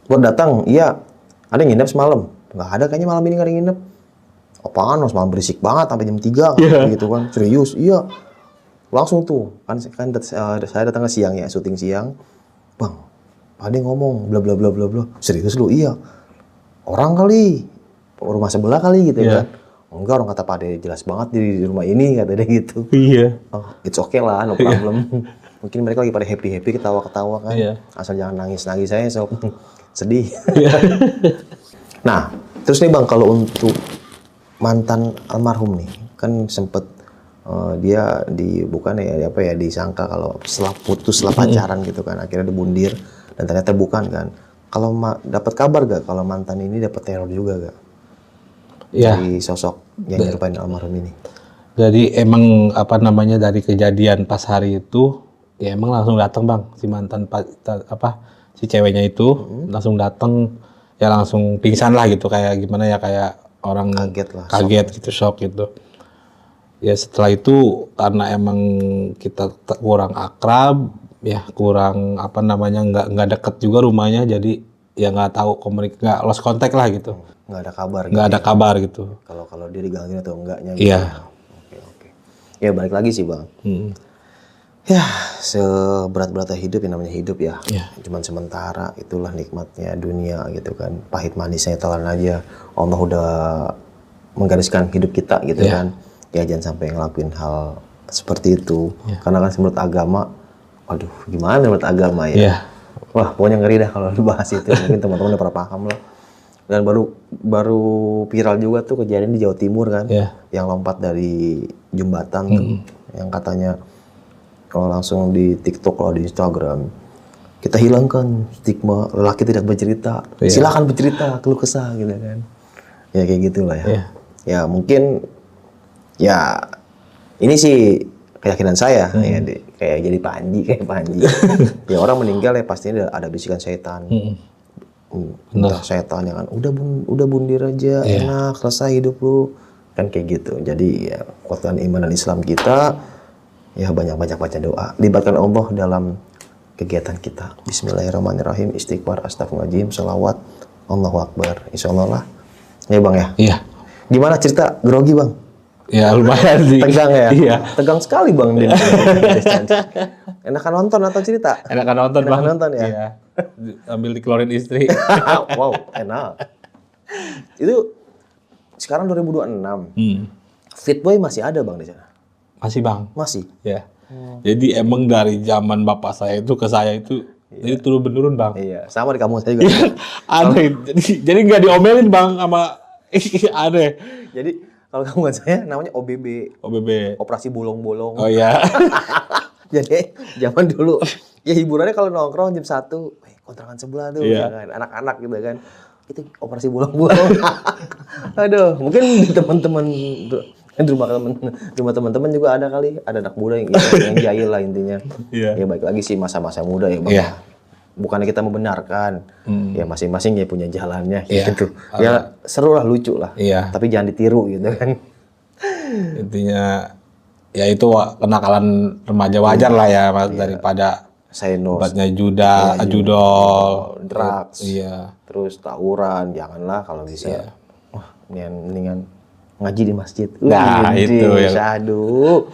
Buat datang, iya. Ada yang nginep semalam? Nggak ada, kayaknya malam ini nggak ada yang nginep. Apaan, semalam berisik banget sampai jam 3 gitu kan. Serius, iya. Langsung tuh, kan saya datang ke siang ya, syuting siang. Bang, Pade ngomong, bla bla bla bla bla. Serius lu? Iya. Orang kali, rumah sebelah kali gitu kan. Enggak, orang kata Pade jelas banget di rumah ini, kata dia gitu. Iya. Oh, it's okay lah, no problem. Mungkin mereka lagi pada happy-happy, ketawa-ketawa kan. Asal jangan nangis-nangis saya, sok sedih. Nah, terus nih Bang, kalau untuk mantan almarhum nih, kan sempet dia disangka kalau setelah putus, setelah pacaran gitu kan, akhirnya dibundir dan ternyata bukan kan. Kalau dapat kabar gak kalau mantan ini dapat teror juga gak? Dari sosok yang nyerupain almarhum ini? Jadi emang dari kejadian pas hari itu ya emang langsung datang bang si mantan si ceweknya itu langsung datang ya, langsung pingsan lah gitu, kayak gimana ya, kayak orang kaget gitu, shock gitu. Ya setelah itu karena emang kita kurang akrab, ya kurang apa namanya nggak deket juga rumahnya, jadi ya nggak tahu nggak lost contact lah gitu, Nggak ada kabar nggak gitu ada ya? kabar gitu. Kalau dia digangguin atau enggaknya gitu. Iya. Oke. Ya balik lagi sih Bang. Ya, seberat-beratnya hidup yang namanya hidup ya. Iya. Cuman sementara, itulah nikmatnya dunia gitu kan. Pahit manisnya telan aja. Allah udah menggariskan hidup kita gitu Iya. kan. Ya jangan sampai ngelakuin hal seperti itu. Karena kan menurut agama, waduh gimana menurut agama ya. Iya. Wah pokoknya ngeri dah kalau dibahas itu. Mungkin teman-teman udah pernah paham lah. Dan baru viral juga tuh kejadian di Jawa Timur kan. Iya. Yang lompat dari jembatan tuh. Yang katanya kalau langsung di TikTok atau di Instagram, kita hilangkan stigma lelaki tidak bercerita. Silakan bercerita, keluh kesah gitu kan. Ya kayak gitulah ya. Ya mungkin ya ini sih keyakinan saya ya kayak jadi kayak Panji. Ya orang meninggal ya pastinya ada bisikan setan. Entah setan yang kan udah bundir aja, enak, selesai hidup lu. Kan kayak gitu. Jadi ya kuatkan iman dan Islam kita. Ya banyak-banyak baca doa. Libatkan Allah dalam kegiatan kita. Bismillahirrahmanirrahim. Istighfar, astagfirullahaladzim, sholawat, Allahu Akbar. Insyaallah lah. Ya Bang ya. Iya. Gimana cerita grogi Bang? Ya lumayan sih. Tegang ya? Iya. Tegang sekali Bang. Enakan nonton atau cerita? Enakan nonton Enakan Bang. nonton ya? Iya. Ambil dikeluarin istri. Wow, enak. Itu sekarang 2026. Fitboy masih ada Bang di sana? Masih Bang. Masih? Ya. Jadi emang dari zaman bapak saya itu ke saya itu jadi turun menurun Bang. Iya, sama di kampung saya juga. Aneh. Jadi nggak diomelin Bang sama aneh. Jadi kalau kampung saya namanya OBB, OBB. operasi bolong-bolong. Oh iya. Jadi zaman dulu ya hiburannya kalau nongkrong jam 1, kontrakan sebelah tuh ya kan, anak-anak gitu kan. Itu operasi bolong-bolong. Aduh, mungkin di teman-teman di rumah teman-teman juga ada kali, ada anak muda yang jahil lah intinya. Iya. Ya baik lagi sih masa-masa muda ya Bang. Iya. Bukannya kita membenarkan, ya masing-masing ya punya jalannya Iya. gitu. Ya seru lah, lucu lah. Iya. Tapi jangan ditiru gitu kan. Intinya ya itu kenakalan remaja wajar lah ya Mas, daripada Saya obatnya judol, drugs, iya. terus tawuran, janganlah kalau bisa. Wah, mendingan ngaji di masjid. Nah, itu ya. Aduh.